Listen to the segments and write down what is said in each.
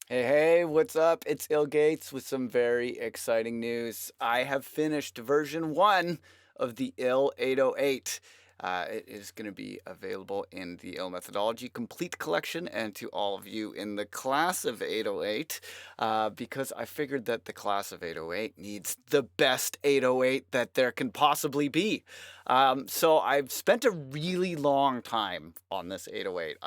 Hey, what's up? It's ill.Gates with some very exciting news. I have finished version 1 of the ill 808. It is going to be available in the ill methodology complete collection and to all of you in the class of 808 because I figured that the class of 808 needs the best 808 that there can possibly be. So I've spent a really long time on this 808.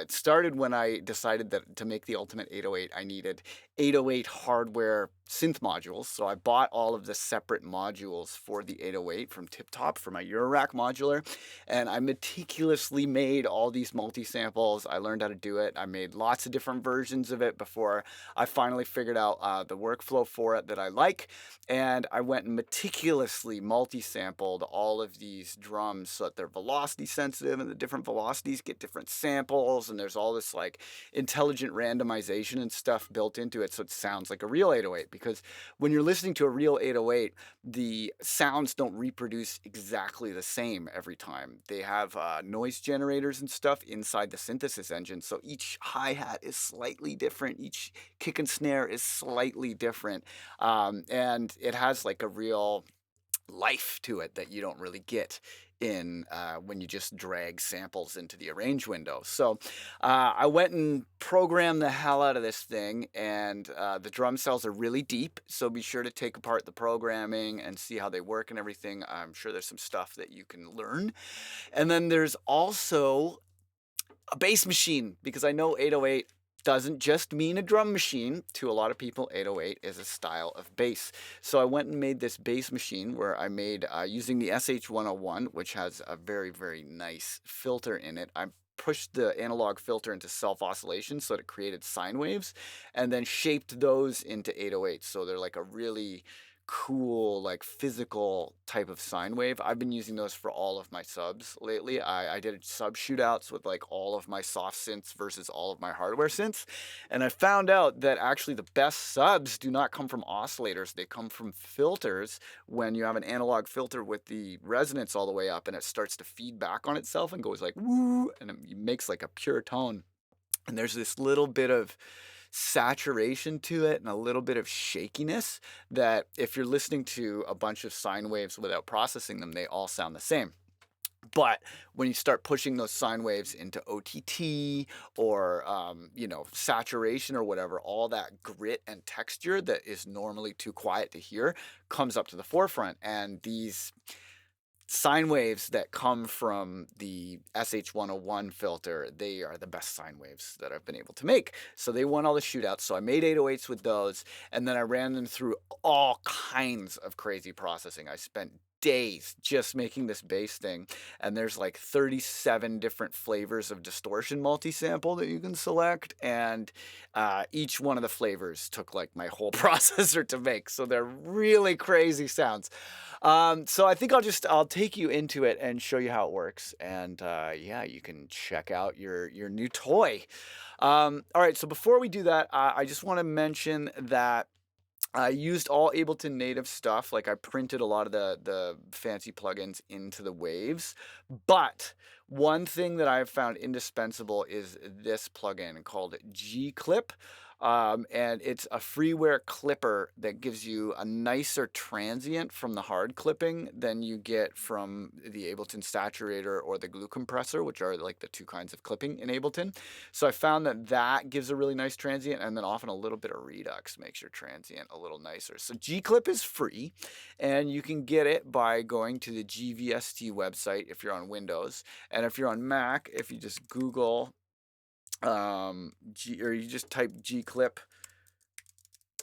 It started when I decided that to make the ultimate 808, I needed 808 hardware synth modules. So I bought all of the separate modules for the 808 from Tip Top for my Eurorack modular, and I meticulously made all these multi-samples. I learned how to do it. I made lots of different versions of it before I finally figured out the workflow for it that I like, and I went and meticulously multi-sampled all of these drums so that they're velocity sensitive, and the different velocities get different samples, and there's all this like intelligent randomization and stuff built into it so it sounds like a real 808. Because when you're listening to a real 808, the sounds don't reproduce exactly the same every time. They have noise generators and stuff inside the synthesis engine, so each hi-hat is slightly different, each kick and snare is slightly different, and it has like a real life to it that you don't really get in when you just drag samples into the arrange window. So I went and programmed the hell out of this thing, and the drum cells are really deep, so be sure to take apart the programming and see how they work and everything. I'm sure there's some stuff that you can learn. And then there's also a bass machine, because I know 808 doesn't just mean a drum machine. To a lot of people, 808 is a style of bass. So I went and made this bass machine where I made, using the SH101, which has a very, very nice filter in it. I pushed the analog filter into self-oscillation so that it created sine waves, and then shaped those into 808. So they're like a really cool, like physical type of sine wave. I've been using those for all of my subs lately. I did sub shootouts with like all of my soft synths versus all of my hardware synths, and I found out that actually the best subs do not come from oscillators, they come from filters. When you have an analog filter with the resonance all the way up and it starts to feed back on itself and goes like woo, and it makes like a pure tone, and there's this little bit of saturation to it and a little bit of shakiness that if you're listening to a bunch of sine waves without processing them, they all sound the same. But when you start pushing those sine waves into OTT or saturation or whatever, all that grit and texture that is normally too quiet to hear comes up to the forefront. And these sine waves that come from the SH101 filter, they are the best sine waves that I've been able to make. So they won all the shootouts. So I made 808s with those, and then I ran them through all kinds of crazy processing. I spent days just making this bass thing, and there's like 37 different flavors of distortion multi-sample that you can select, and each one of the flavors took like my whole processor to make, so they're really crazy sounds. So I think I'll take you into it and show you how it works, and yeah, you can check out your new toy. All right, so before we do that, I just want to mention that I used all Ableton native stuff. Like I printed a lot of the fancy plugins into the waves, but one thing that I've found indispensable is this plugin called G-Clip. And it's a freeware clipper that gives you a nicer transient from the hard clipping than you get from the Ableton Saturator or the glue compressor, which are like the two kinds of clipping in Ableton. So I found that that gives a really nice transient, and then often a little bit of redux makes your transient a little nicer. So G-Clip is free, and you can get it by going to the GVST website if you're on Windows. And if you're on Mac, if you just Google or you just type G-Clip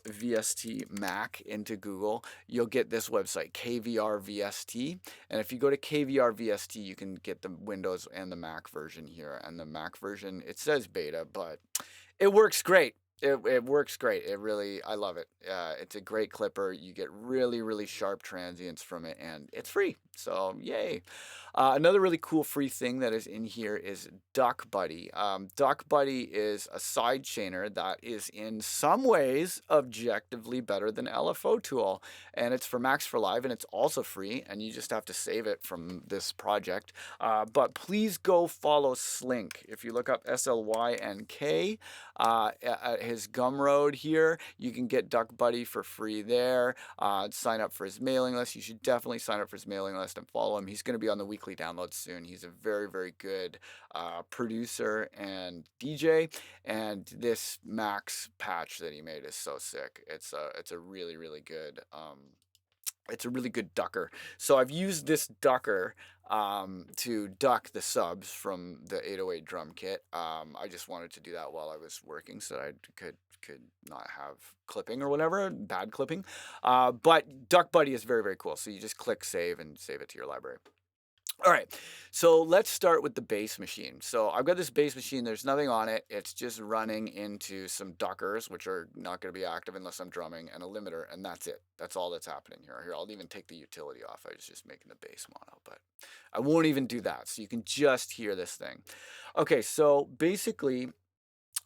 VST Mac into Google, you'll get this website, KVR VST. And if you go to KVR VST, you can get the Windows and the Mac version here. And the Mac version, it says beta, but it works great. It works great. I love it. It's a great clipper. You get really, really sharp transients from it, and it's free. So yay. Another really cool free thing that is in here is Duck Buddy. Duck Buddy is a side chainer that is in some ways objectively better than LFO Tool, and it's for Max for Live, and it's also free, and you just have to save it from this project. But please go follow Slink. If you look up SLYNK, his Gumroad here. You can get Duck Buddy for free there. Sign up for his mailing list. You should definitely sign up for his mailing list and follow him. He's going to be on the weekly download soon. He's a very, very good producer and DJ. And this Max patch that he made is so sick. It's a really, really good it's a really good ducker. So I've used this ducker to duck the subs from the 808 drum kit. I just wanted to do that while I was working so that I could not have clipping or whatever, bad clipping. But Duck Buddy is very, very cool. So you just click save and save it to your library. All right, so let's start with the bass machine. So I've got this bass machine, there's nothing on it. It's just running into some duckers, which are not going to be active unless I'm drumming, and a limiter, and that's it. That's all that's happening here. Here, I'll even take the utility off. I was just making the bass mono, but I won't even do that. So you can just hear this thing. Okay, so basically,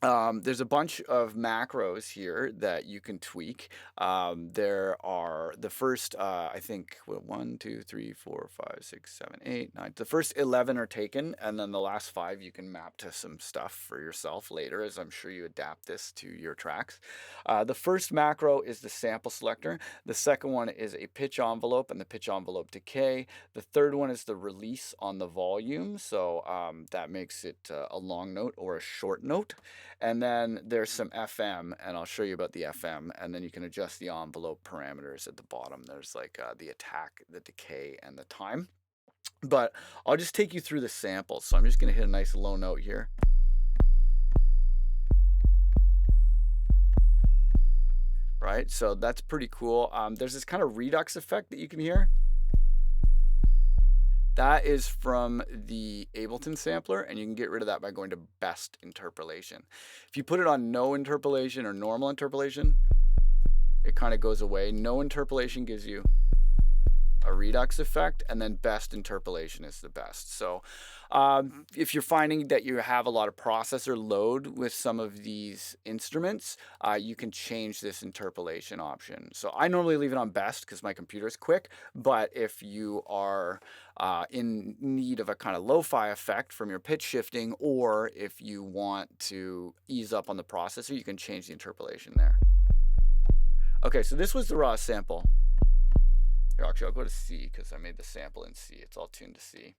there's a bunch of macros here that you can tweak. There are the first, I think, 1, 2, 3, 4, 5, 6, 7, 8, 9. The first 11 are taken, and then the last 5 you can map to some stuff for yourself later, as I'm sure you adapt this to your tracks. The first macro is the sample selector. The second one is a pitch envelope and the pitch envelope decay. The third one is the release on the volume, so that makes it a long note or a short note. And then there's some FM, and I'll show you about the FM, and then you can adjust the envelope parameters at the bottom. There's like the attack, the decay, and the time. But I'll just take you through the samples. So I'm just going to hit a nice low note here. Right, so that's pretty cool. There's this kind of redux effect that you can hear. That is from the Ableton sampler, and you can get rid of that by going to best interpolation. If you put it on no interpolation or normal interpolation, it kind of goes away. No interpolation gives you a redux effect, and then best interpolation is the best. So if you're finding that you have a lot of processor load with some of these instruments, you can change this interpolation option. So I normally leave it on best because my computer is quick, but if you are in need of a kind of lo-fi effect from your pitch shifting, or if you want to ease up on the processor, you can change the interpolation there. Okay, so this was the raw sample. Here, actually, I'll go to C because I made the sample in C. It's all tuned to C.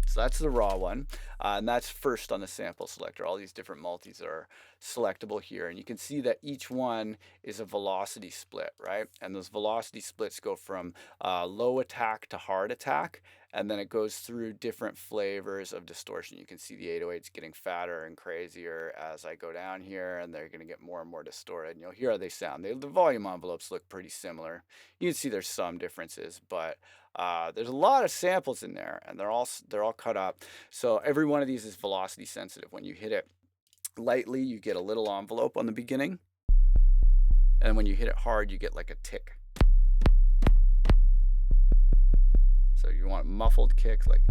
So that's the raw one, and that's first on the sample selector. All these different multis are selectable here, and you can see that each one is a velocity split, right? And those velocity splits go from low attack to hard attack, and then it goes through different flavors of distortion. You can see the 808s getting fatter and crazier as I go down here, and they're going to get more and more distorted. And you'll hear how they sound. The volume envelopes look pretty similar. You can see there's some differences, but there's a lot of samples in there, and they're all cut up. So every one of these is velocity sensitive. When you hit it lightly, you get a little envelope on the beginning, and when you hit it hard, you get like a tick. So you want muffled kick, like.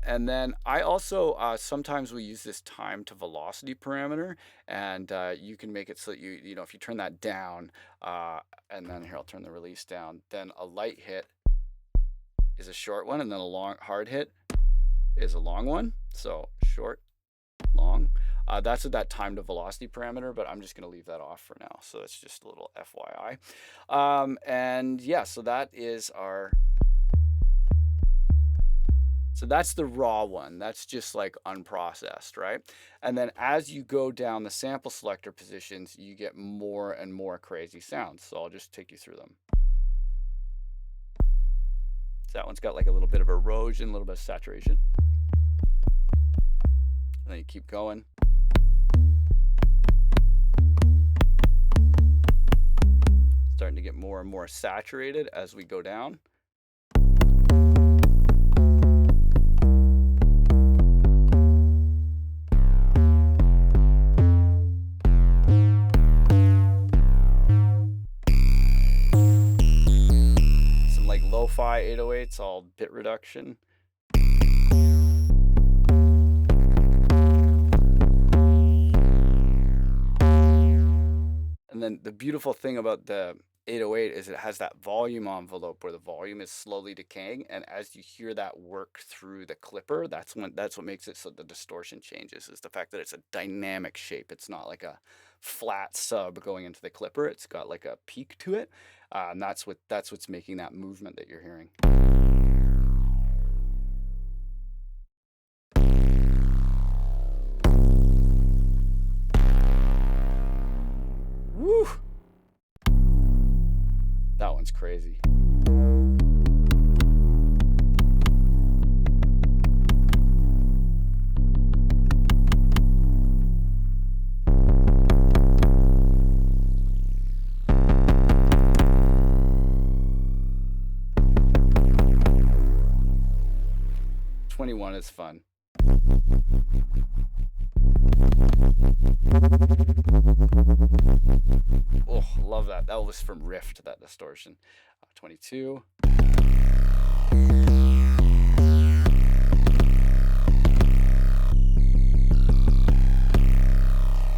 And then I also sometimes we use this time to velocity parameter, and you can make it so that you know, if you turn that down, and then here I'll turn the release down, then a light hit is a short one, and then a hard hit is a long one. So short, long. That's with that time to velocity parameter, but I'm just going to leave that off for now. So it's just a little FYI. And yeah, so that is our. So that's the raw one. That's just like unprocessed, right? And then as you go down the sample selector positions, you get more and more crazy sounds. So I'll just take you through them. So that one's got like a little bit of erosion, a little bit of saturation. And then you keep going. Starting to get more and more saturated as we go down. Lo-fi 808s, all bit reduction. And then the beautiful thing about the 808 is it has that volume envelope where the volume is slowly decaying, and as you hear that work through the clipper, that's what makes it so the distortion changes, is the fact that it's a dynamic shape. It's not like a flat sub going into the clipper. It's got like a peak to it, and that's what's making that movement that you're hearing. Woo! That one's crazy. '21 is fun. Oh, love that. That was from Rift, that distortion. 22.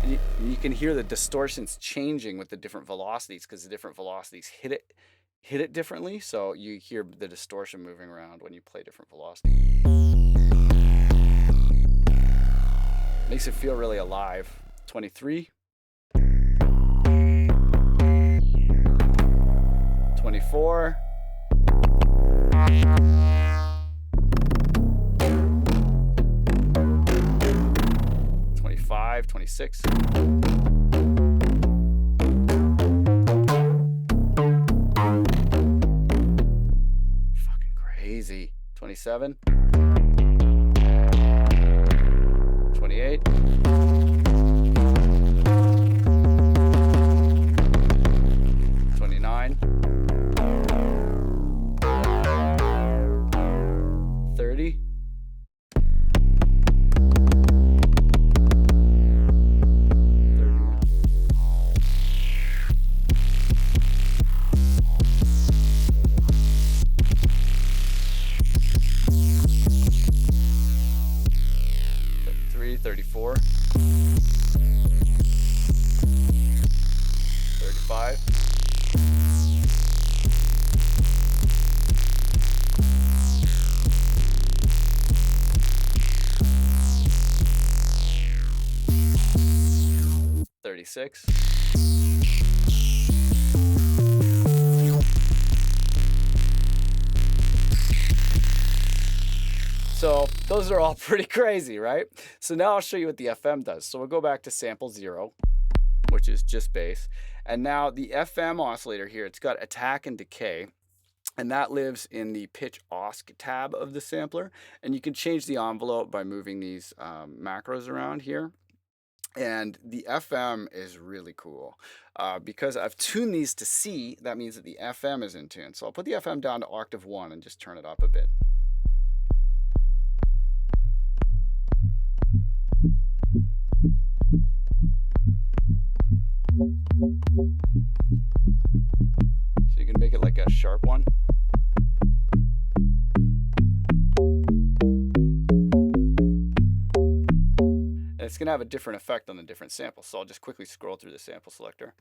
And you can hear the distortions changing with the different velocities, because the different velocities hit it differently. So you hear the distortion moving around when you play different velocities. Makes it feel really alive. 23. 24. 25, 26. Fucking crazy. 27. 28. 29. 30. 34, 35, 36. So those are all pretty crazy, right? So now I'll show you what the FM does. So we'll go back to sample 0, which is just bass. And now the FM oscillator here, it's got attack and decay. And that lives in the pitch osc tab of the sampler. And you can change the envelope by moving these macros around here. And the FM is really cool. Because I've tuned these to C, that means that the FM is in tune. So I'll put the FM down to octave 1 and just turn it up a bit. So you can make it like a sharp one. And it's going to have a different effect on the different samples. So I'll just quickly scroll through the sample selector.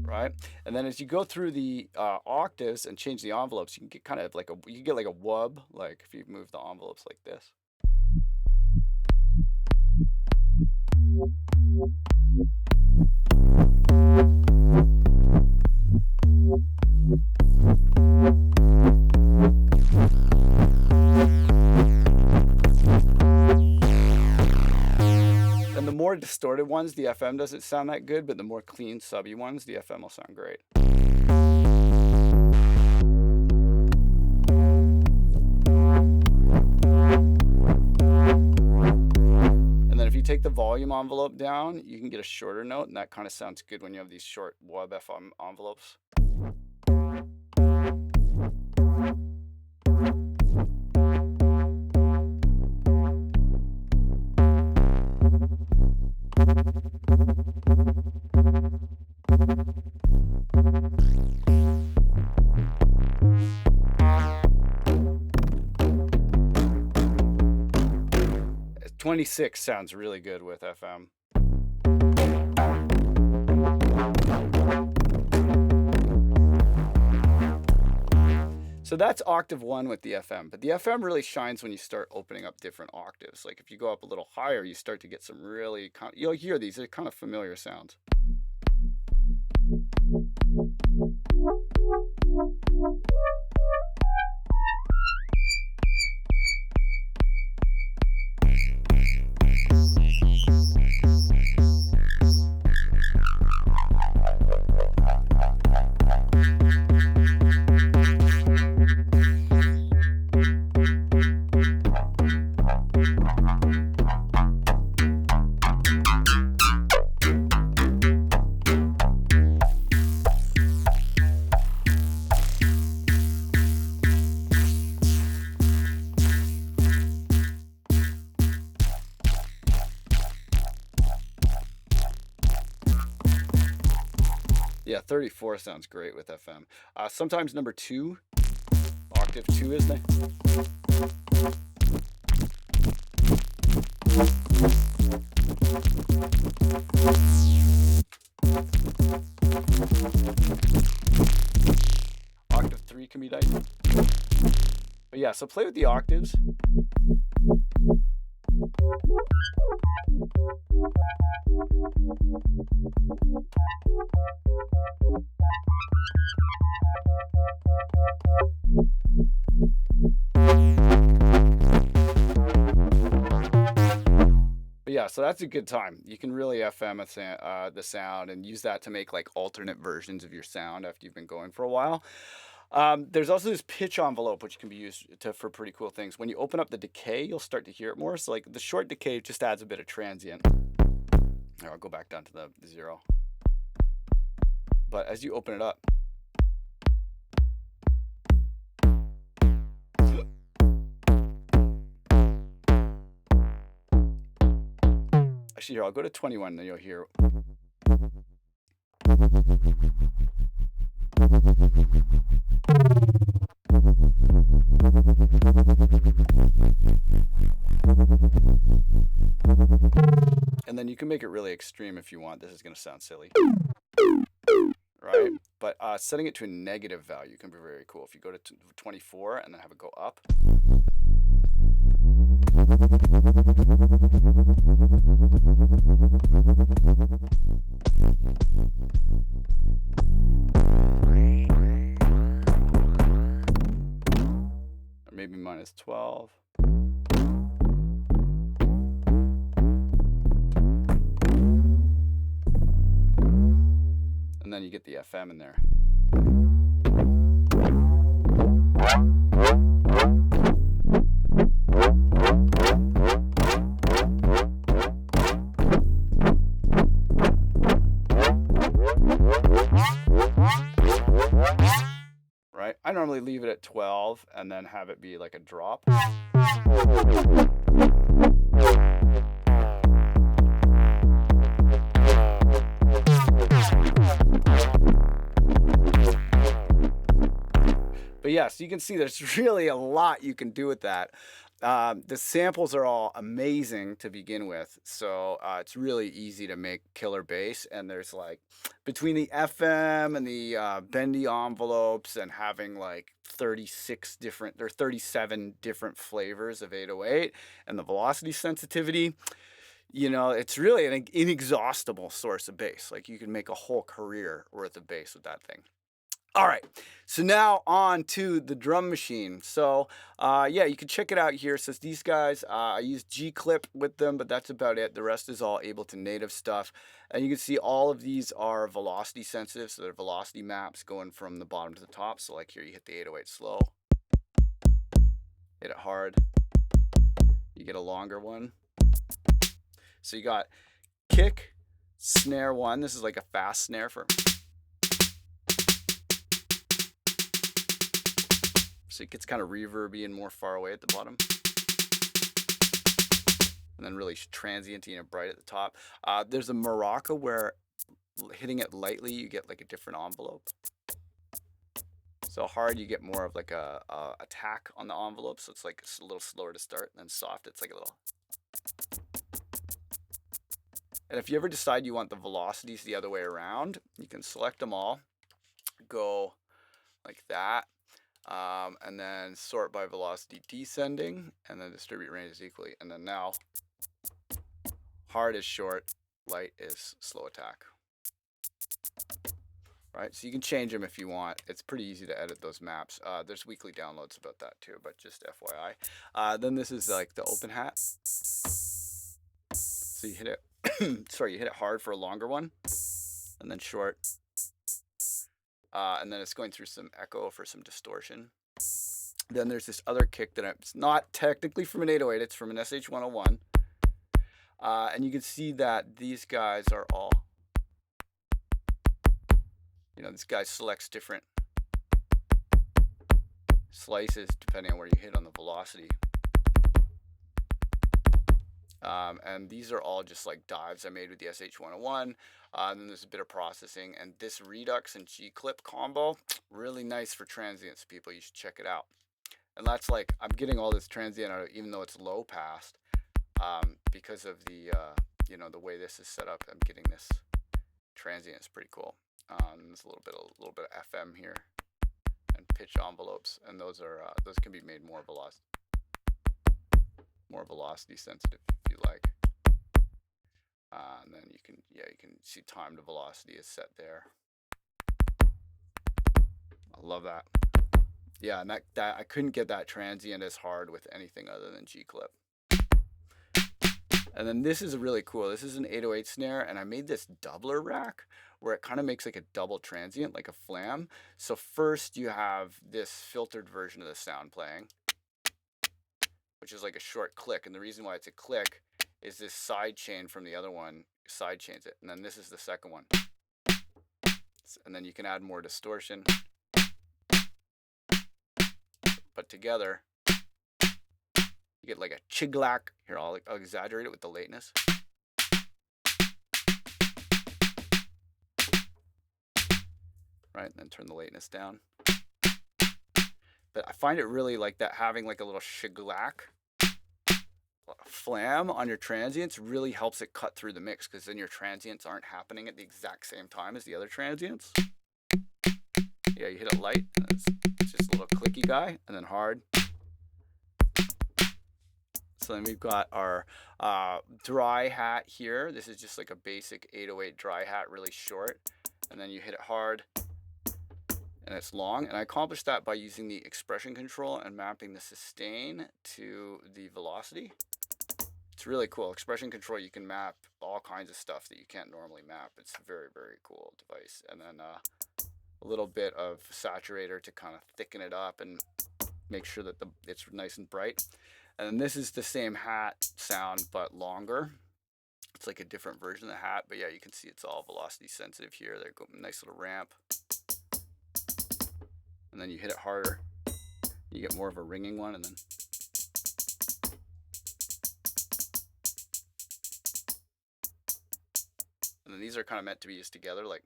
Right? And then as you go through the octaves and change the envelopes, you can get kind of like you get like a wub, like if you move the envelopes like this. And the more distorted ones, the FM doesn't sound that good, but the more clean, subby ones, the FM will sound great. And then if you take the volume envelope down, you can get a shorter note, and that kind of sounds good when you have these short wub FM envelopes. 26 sounds really good with FM. So that's octave 1 with the FM, but the FM really shines when you start opening up different octaves. Like if you go up a little higher, you start to get some really, you'll hear these, they're kind of familiar sounds. Yeah, 34 sounds great with FM. Sometimes number 2, octave 2 is there. Octave 3 can be nice. But yeah, so play with the octaves. But yeah, so that's a good time. You can really FM the sound and use that to make like alternate versions of your sound after you've been going for a while. There's also this pitch envelope, which can be used for pretty cool things. When you open up the decay, you'll start to hear it more. So like the short decay just adds a bit of transient. Here, I'll go back down to the 0. But as you open it up, actually here, I'll go to 21 and then you'll hear. And then you can make it really extreme if you want. This is going to sound silly, right? But setting it to a negative value can be very cool. If you go to 24 and then have it go up. Or maybe minus 12. And then you get the FM in there. Right? I normally leave it at 12 and then have it be like a drop. But yeah, so you can see there's really a lot you can do with that. The samples are all amazing to begin with, so it's really easy to make killer bass. And there's like, between the FM and the bendy envelopes and having like 37 different flavors of 808 and the velocity sensitivity, you know, it's really an inexhaustible source of bass. Like you can make a whole career worth of bass with that thing. All right, so now on to the drum machine. So yeah, you can check it out here. It says these guys, I use G-Clip with them, but that's about it. The rest is all Ableton native stuff. And you can see all of these are velocity sensitive, so they're velocity maps going from the bottom to the top. So like here, you hit the 808 slow, hit it hard, you get a longer one. So you got kick, snare 1. This is like a fast snare for... So it gets kind of reverby and more far away at the bottom. And then really transient and bright at the top. There's a maraca where hitting it lightly, you get like a different envelope. So hard, you get more of like a attack on the envelope. So it's like a little slower to start. And then soft, it's like a little... And if you ever decide you want the velocities the other way around, you can select them all, go like that, and then sort by velocity descending, and then distribute ranges equally. And then now, hard is short, light is slow attack. Right, so you can change them if you want. It's pretty easy to edit those maps. There's weekly downloads about that too, but just FYI. Then this is like the open hat. So you hit it, sorry, you hit it hard for a longer one, and then short. And then it's going through some echo for some distortion. Then there's this other kick that it's not technically from an 808, it's from an SH-101. And you can see that these guys are all, this guy selects different slices depending on where you hit on the velocity. And these are all just like dives I made with the SH-101. And then there's a bit of processing. And this Redux and G-clip combo, really nice for transients, people. You should check it out. And that's like, I'm getting all this transient out of it, even though it's low passed, because of the, the way this is set up. I'm getting this transient. It's pretty cool. There's a little bit of FM here and pitch envelopes, and those can be made more velocity sensitive if you like. And then you can see time to velocity is set there. I love that. Yeah, and that I couldn't get that transient as hard with anything other than G-clip. And then this is really cool. This is an 808 snare, and I made this doubler rack where it kind of makes like a double transient, like a flam. So first you have this filtered version of the sound playing, which is like a short click. And the reason why it's a click is this side chain from the other one side chains it. And then this is the second one. And then you can add more distortion. But together, you get like a chiglack. Here, I'll exaggerate it with the lateness. Right, and then turn the lateness down. But I find it really like that, having like a little chiglack flam on your transients really helps it cut through the mix, because then your transients aren't happening at the exact same time as the other transients. Yeah, you hit it light, and it's just a little clicky guy, and then hard. So then we've got our dry hat here. This is just like a basic 808 dry hat, really short. And then you hit it hard, and it's long. And I accomplished that by using the expression control and mapping the sustain to the velocity. It's really cool. Expression control, you can map all kinds of stuff that you can't normally map. It's a very, very cool device. And then a little bit of saturator to kind of thicken it up and make sure that it's nice and bright. And this is the same hat sound, but longer. It's like a different version of the hat, but yeah, you can see it's all velocity sensitive here. There go nice little ramp. And then you hit it harder, you get more of a ringing one, and then these are kind of meant to be used together, like.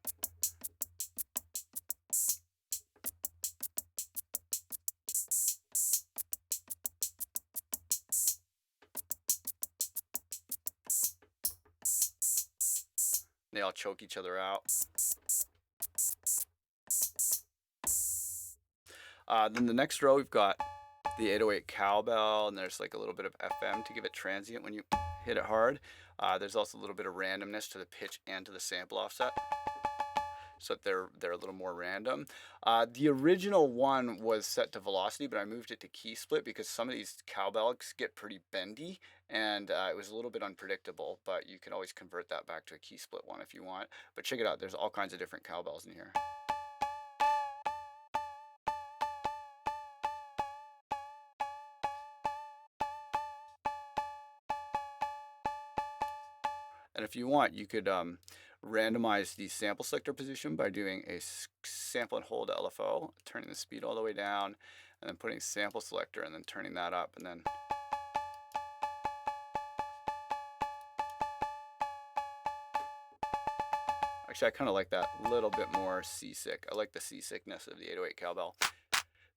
They all choke each other out. Then the next row, we've got the 808 cowbell, and there's like a little bit of FM to give it transient when you hit it hard. There's also a little bit of randomness to the pitch and to the sample offset, so that they're a little more random. The original one was set to velocity, but I moved it to key split because some of these cowbells get pretty bendy, and it was a little bit unpredictable, but you can always convert that back to a key split one if you want. But check it out, there's all kinds of different cowbells in here. And if you want, you could randomize the sample selector position by doing a sample and hold LFO, turning the speed all the way down, and then putting sample selector and then turning that up, and then actually I kind of like that little bit more seasick. I like the seasickness of the 808 cowbell.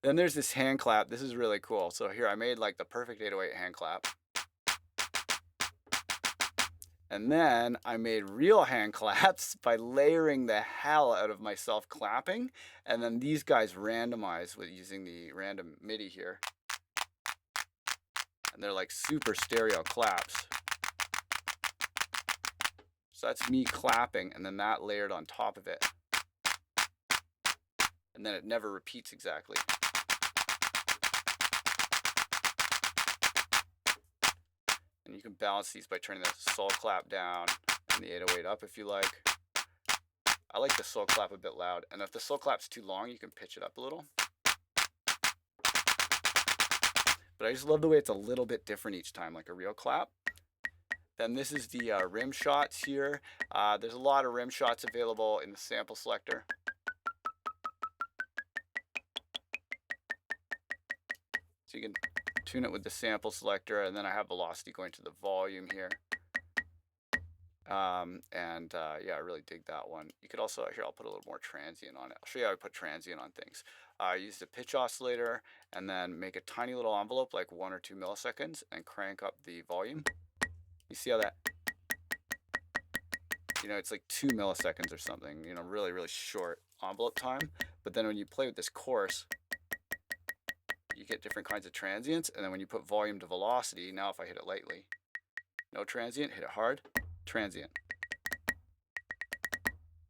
Then there's this hand clap. This is really cool. So here I made like the perfect 808 hand clap. And then I made real hand claps by layering the hell out of myself clapping. And then these guys randomize with using the random MIDI here. And they're like super stereo claps. So that's me clapping, and then that layered on top of it. And then it never repeats exactly. And you can balance these by turning the soul clap down and the 808 up if you like. I like the soul clap a bit loud, and if the soul clap's too long, you can pitch it up a little. But I just love the way it's a little bit different each time, like a real clap. Then this is the rim shots here. There's a lot of rim shots available in the sample selector. So you can tune it with the sample selector, and then I have velocity going to the volume here. Yeah, I really dig that one. You could also, here I'll put a little more transient on it. I'll show you how I put transient on things. I used a pitch oscillator and then make a tiny little envelope, like 1 or 2 milliseconds, and crank up the volume. You see how that, it's like 2 milliseconds or something, really, really short envelope time. But then when you play with this course, you get different kinds of transients. And then when you put volume to velocity, now if I hit it lightly, no transient, hit it hard, transient.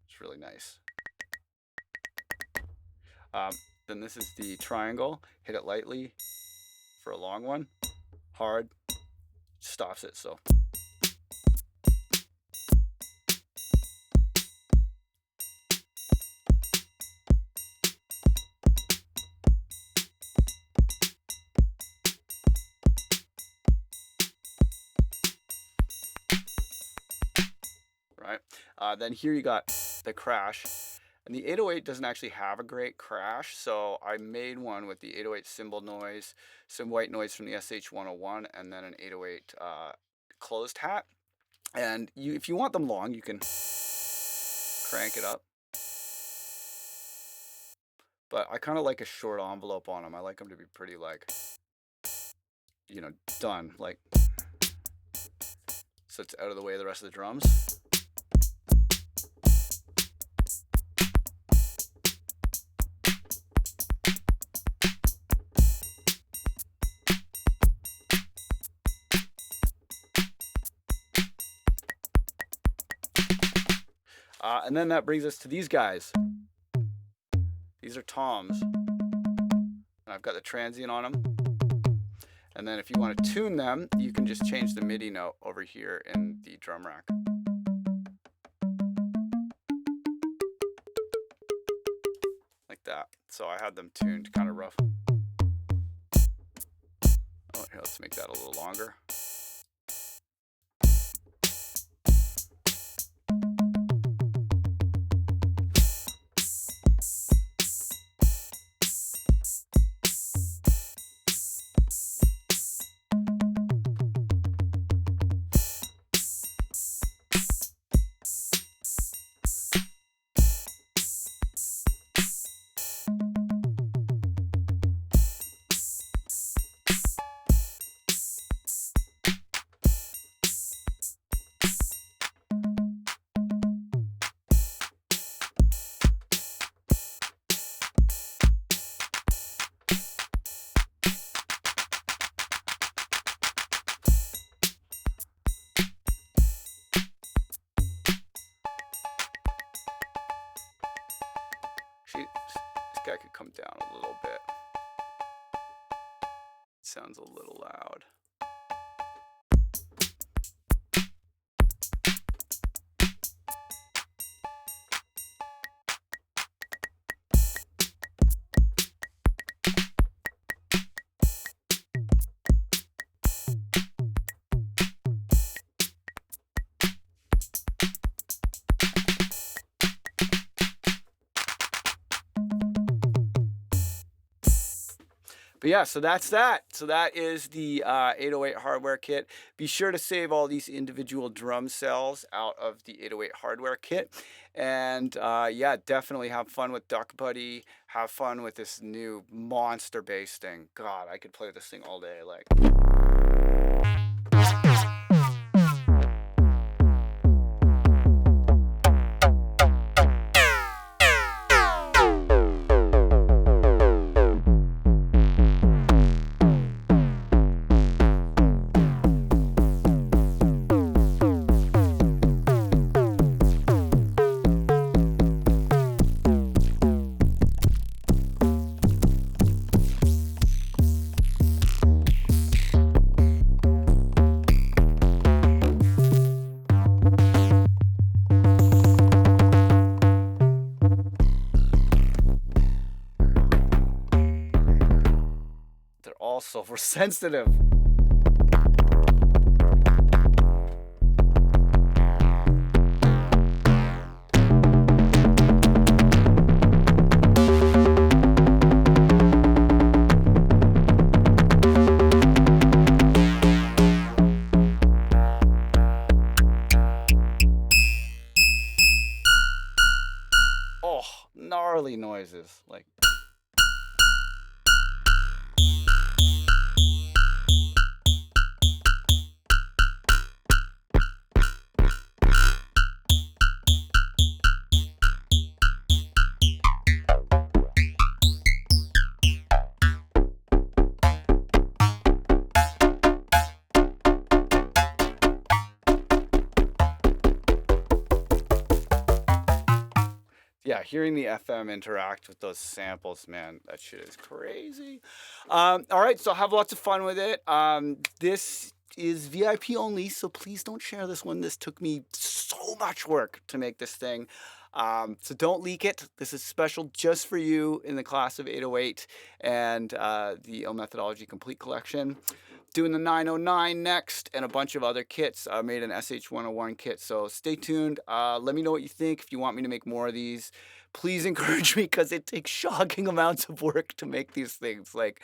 It's really nice. Then this is the triangle. Hit it lightly for a long one, hard, stops it. So right. Then here you got the crash. And the 808 doesn't actually have a great crash, so I made one with the 808 cymbal noise, some white noise from the SH101, and then an 808 closed hat. And if you want them long, you can crank it up. But I kind of like a short envelope on them. I like them to be pretty, like, done. Like, so it's out of the way of the rest of the drums. And then that brings us to these guys. These are toms. And I've got the transient on them. And then if you want to tune them, you can just change the MIDI note over here in the drum rack. Like that. So I had them tuned kind of rough. Oh, here, let's make that a little longer. Actually, this guy could come down a little bit. It sounds a little loud. But yeah, so that's that. So that is the 808 hardware kit. Be sure to save all these individual drum cells out of the 808 hardware kit. And yeah, definitely have fun with Duck Buddy. Have fun with this new monster bass thing. God, I could play this thing all day. Like. so we're sensitive. Oh, gnarly noises. Like, yeah, hearing the FM interact with those samples, man, that shit is crazy. All right, so have lots of fun with it. This is VIP only, so please don't share this one. This took me so much work to make this thing. So don't leak it. This is special just for you in the class of 808 and the Ill Methodology Complete Collection. Doing the 909 next and a bunch of other kits. I made an SH101 kit, so stay tuned. Let me know what you think. If you want me to make more of these, please encourage me, because it takes shocking amounts of work to make these things. Like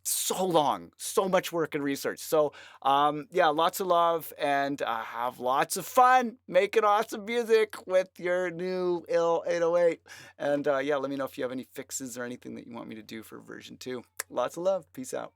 so long, so much work and research. So yeah, lots of love, and have lots of fun making awesome music with your new ill.808. And yeah, let me know if you have any fixes or anything that you want me to do for version 2. Lots of love. Peace out.